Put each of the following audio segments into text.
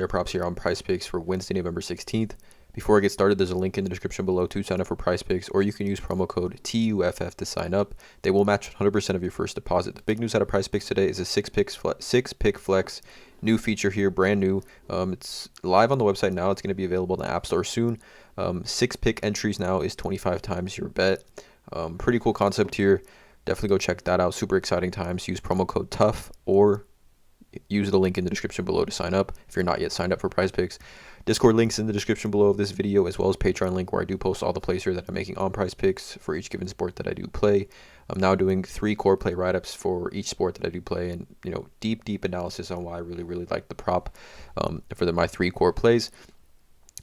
their props here on PrizePicks for Wednesday, November 16th. Before I get started, there's a link in the description below to sign up for PrizePicks, or you can use promo code TUFF to sign up. They will match 100% of your first deposit. The big news out of PrizePicks today is a six-pick flex new feature here, brand new. It's live on the website now. It's going to be available in the App Store soon. Six-pick entries now is 25 times your bet. Pretty cool concept here. Definitely go check that out. Super exciting times. Use promo code TUFF or use the link in the description below to sign up if you're not yet signed up for PrizePicks. Discord links in the description below of this video, as well as Patreon link where I do post all the plays here that I'm making on PrizePicks for each given sport that I do play. I'm now doing 3 core play write-ups for each sport that I do play, and deep analysis on why I really like the prop for my 3 core plays.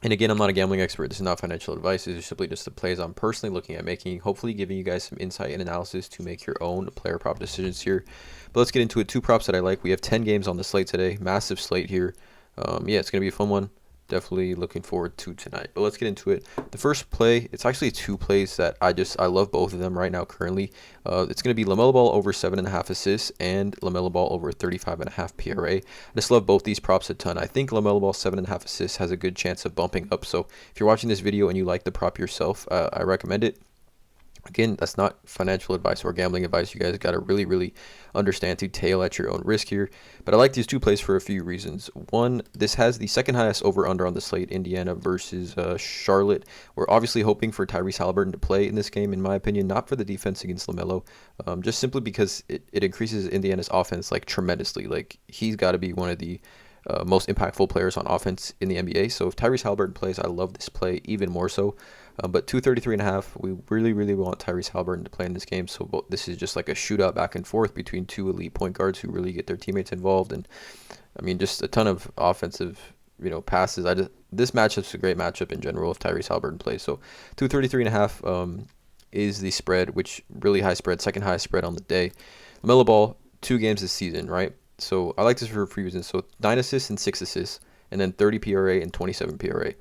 And again, I'm not a gambling expert. This is not financial advice. This is simply just the plays I'm personally looking at making, hopefully giving you guys some insight and analysis to make your own player prop decisions here. But let's get into it. 2 props that I like. We have 10 games on the slate today. Massive slate here. Yeah, it's going to be a fun one. Definitely looking forward to tonight. But let's get into it. The first play, it's actually 2 plays that I love both of them right now currently. It's going to be LaMelo Ball over 7.5 assists and LaMelo Ball over 35.5 PRA. I just love both these props a ton. I think LaMelo Ball 7.5 assists has a good chance of bumping up. So if you're watching this video and you like the prop yourself, I recommend it. Again, that's not financial advice or gambling advice. You guys got to really understand to tail at your own risk here. But I like these 2 plays for a few reasons. One, this has the second highest over-under on the slate, Indiana versus Charlotte. We're obviously hoping for Tyrese Haliburton to play in this game, in my opinion, not for the defense against LaMelo, just simply because it increases Indiana's offense like tremendously. Like, he's got to be one of the most impactful players on offense in the NBA. So if Tyrese Haliburton plays, I love this play even more so. But 233.5, we really want Tyrese Haliburton to play in this game. So this is just like a shootout back and forth between 2 elite point guards who really get their teammates involved, and I mean just a ton of offensive passes. This matchup's a great matchup in general if Tyrese Haliburton plays. So 233.5 is the spread, which really high spread, second highest spread on the day. LaMelo Ball, 2 games this season, right? So I like this for a few reasons. So 9 assists and 6 assists, and then 30 PRA and 27 PRA.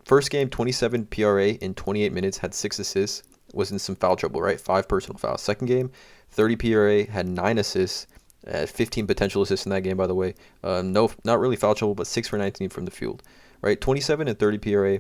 First game, 27 PRA in 28 minutes, had 6 assists, was in some foul trouble, right? 5 personal fouls. Second game, 30 PRA, had 9 assists, 15 potential assists in that game, by the way. No, not really foul trouble, but 6 for 19 from the field, right? 27 and 30 PRA.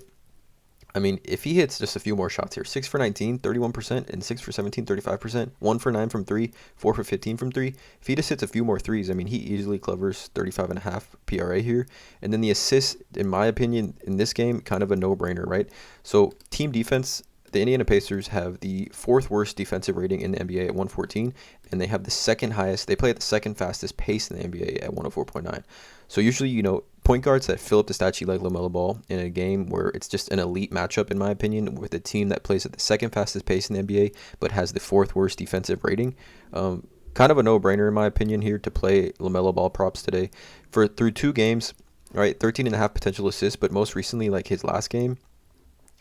I mean, if he hits just a few more shots here, 6 for 19, 31%, and 6 for 17, 35%, 1 for 9 from 3, 4 for 15 from 3. If he just hits a few more threes, I mean, he easily covers 35.5 PRA here. And then the assists, in my opinion, in this game, kind of a no-brainer, right? So team defense, the Indiana Pacers have the 4th worst defensive rating in the NBA at 114, and they have the second highest. They play at the second fastest pace in the NBA at 104.9. So usually, point guards that fill up the stat sheet like LaMelo Ball in a game where it's just an elite matchup, in my opinion, with a team that plays at the second fastest pace in the NBA but has the 4th worst defensive rating. Kind of a no-brainer, in my opinion, here to play LaMelo Ball props today. Through 2 games, right, 13.5 potential assists, but most recently, like his last game,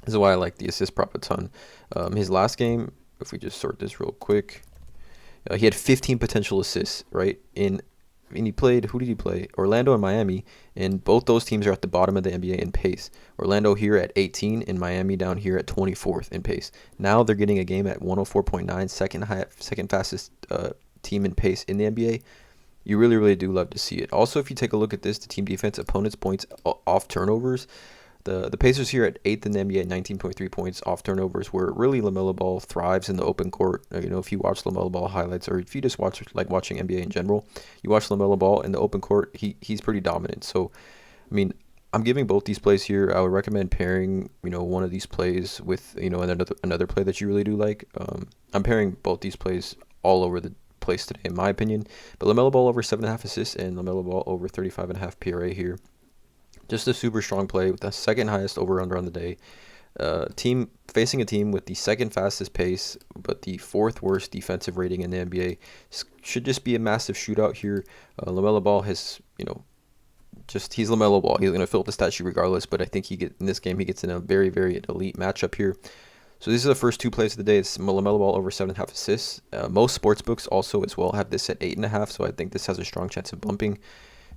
this is why I like the assist prop a ton. His last game, if we just sort this real quick, he had 15 potential assists, right? And he played, who did he play? Orlando and Miami, and both those teams are at the bottom of the NBA in pace. Orlando here at 18 and Miami down here at 24th in pace. Now they're getting a game at 104.9, second fastest team in pace in the NBA. You really do love to see it. Also, if you take a look at this, the team defense, opponents' points off turnovers, the Pacers here at 8th in the NBA at 19.3 points off turnovers, where really LaMelo Ball thrives in the open court. If you watch LaMelo Ball highlights, or if you just watching NBA in general, you watch LaMelo Ball in the open court, he's pretty dominant. So, I mean, I'm giving both these plays here. I would recommend pairing, one of these plays with, another play that you really do like. I'm pairing both these plays all over the place today, in my opinion. But LaMelo Ball over 7.5 assists and LaMelo Ball over 35.5 PRA here. Just a super strong play with the second highest over-under on the day. Team facing a team with the second fastest pace, but the 4th worst defensive rating in the NBA. Should just be a massive shootout here. LaMelo Ball has, he's LaMelo Ball. He's going to fill up the stat sheet regardless, but I think in this game he gets in a very elite matchup here. So these are the first 2 plays of the day. It's LaMelo Ball over 7.5 assists. Most sportsbooks also as well have this at 8.5, so I think this has a strong chance of bumping.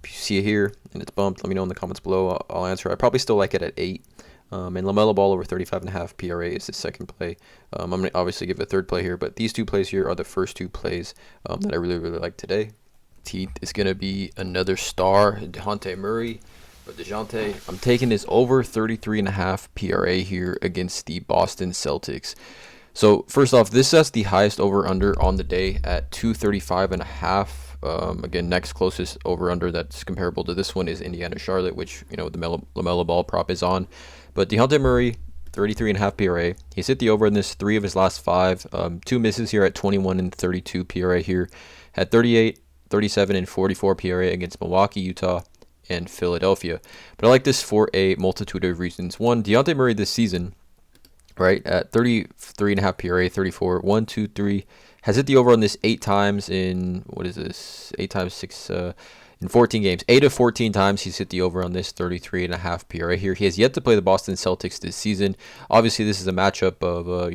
If you see it here and it's bumped, let me know in the comments below. I'll answer. I probably still like it at 8. And LaMelo Ball over 35.5 PRA is the second play. I'm going to obviously give a third play here, but these 2 plays here are the first 2 plays that I really like today. Teeth is going to be another star, DeJounte Murray. But DeJounte, I'm taking this over 33.5 PRA here against the Boston Celtics. So first off, this has the highest over/under on the day at 235.5. Again, next closest over/under that's comparable to this one is Indiana Charlotte, which the LaMelo Ball prop is on. But DeJounte Murray, 33.5 PRA. He's hit the over in this 3 of his last 5. 2 misses here at 21 and 32 PRA here. Had 38, 37, and 44 PRA against Milwaukee, Utah, and Philadelphia. But I like this for a multitude of reasons. One, DeJounte Murray this season, right, at 33.5 PRA, 34, 1, 2, 3, has hit the over on this 8 times in, 8 times 6, in 14 games. 8 of 14 times he's hit the over on this 33.5 PRA here. He has yet to play the Boston Celtics this season. Obviously, this is a matchup of,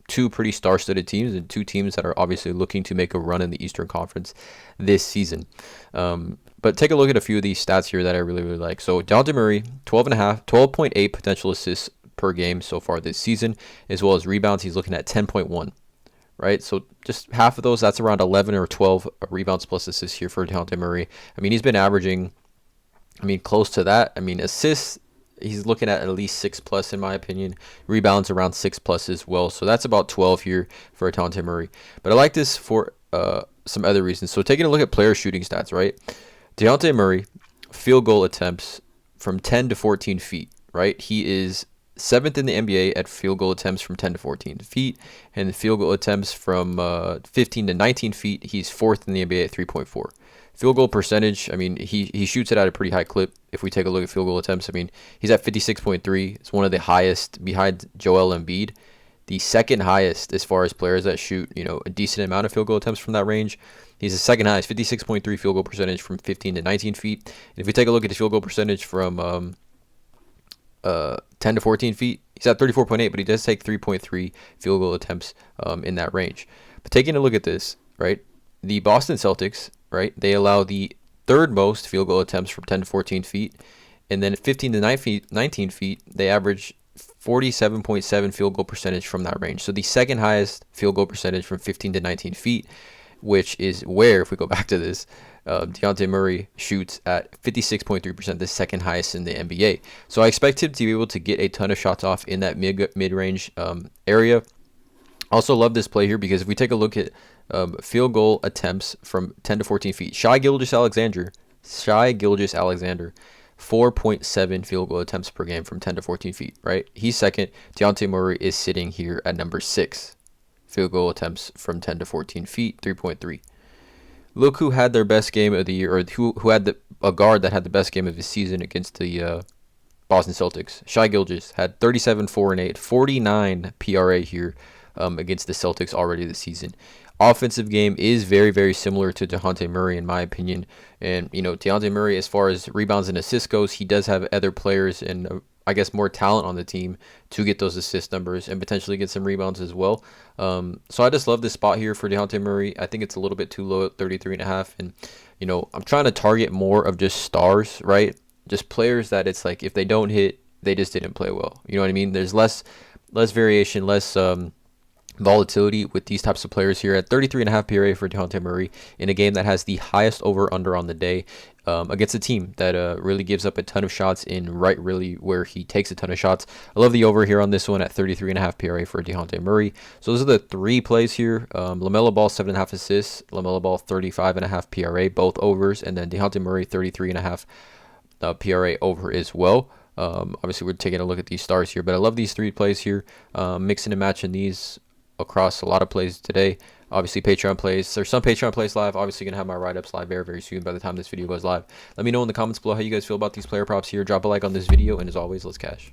2 pretty star-studded teams and 2 teams that are obviously looking to make a run in the Eastern Conference this season. But take a look at a few of these stats here that I really, really like. So, DeJounte Murray, 12.8 potential assists per game so far this season, as well as rebounds. He's looking at 10.1, right? So just half of those, that's around 11 or 12 rebounds plus assists here for DeJounte Murray. I mean, he's been averaging, close to that. Assists, he's looking at least 6 plus in my opinion. Rebounds around 6 plus as well. So that's about 12 here for DeJounte Murray. But I like this for some other reasons. So taking a look at player shooting stats, right? DeJounte Murray, field goal attempts from 10 to 14 feet, right? He is 7th in the NBA at field goal attempts from 10 to 14 feet, and field goal attempts from 15 to 19 feet, he's 4th in the NBA at 3.4. Field goal percentage, he shoots it at a pretty high clip. If we take a look at field goal attempts, he's at 56.3. It's one of the highest behind Joel Embiid. The second highest as far as players that shoot, a decent amount of field goal attempts from that range. He's the second highest, 56.3 field goal percentage from 15 to 19 feet. And if we take a look at his field goal percentage from 10 to 14 feet, he's at 34.8, but he does take 3.3 field goal attempts in that range. But taking a look at this, right, the Boston Celtics, right, they allow the 3rd most field goal attempts from 10 to 14 feet, and then 15 to 19 feet, they average 47.7 field goal percentage from that range. So the second highest field goal percentage from 15 to 19 feet, which is where, if we go back to this, DeJounte Murray shoots at 56.3%, the second highest in the NBA. So I expect him to be able to get a ton of shots off in that mid-range area. Also love this play here because if we take a look at field goal attempts from 10 to 14 feet, Shai Gilgeous-Alexander, 4.7 field goal attempts per game from 10 to 14 feet, right? He's second. DeJounte Murray is sitting here at number 6. Field goal attempts from 10 to 14 feet, 3.3. Look who had their best game of the year, or who had a guard that had the best game of his season against the Boston Celtics. Shai Gilgeous had 37, 4, and 8, 49 PRA here against the Celtics already this season. Offensive game is very, very similar to DeJounte Murray in my opinion. And, DeJounte Murray, as far as rebounds and assists goes, he does have other players and I guess more talent on the team to get those assist numbers and potentially get some rebounds as well. So I just love this spot here for DeJounte Murray. I think it's a little bit too low at 33.5. And, I'm trying to target more of just stars, right? Just players that it's like if they don't hit, they just didn't play well. You know what I mean? There's less variation, less volatility with these types of players here at 33.5 PRA for DeJounte Murray in a game that has the highest over/under on the day against a team that really gives up a ton of shots really where he takes a ton of shots. I love the over here on this one at 33.5 PRA for DeJounte Murray. So those are the 3 plays here. LaMelo Ball 7.5 assists, LaMelo Ball 35.5 PRA, both overs, and then DeJounte Murray 33.5 PRA over as well. Obviously we're taking a look at these stars here, but I love these 3 plays here, mixing and matching these across a lot of plays today. Obviously Patreon plays, there's some Patreon plays live. Obviously gonna have my write-ups live very, very soon by the time this video goes live. Let me know in the comments below how you guys feel about these player props here. Drop a like on this video, and as always, let's cash.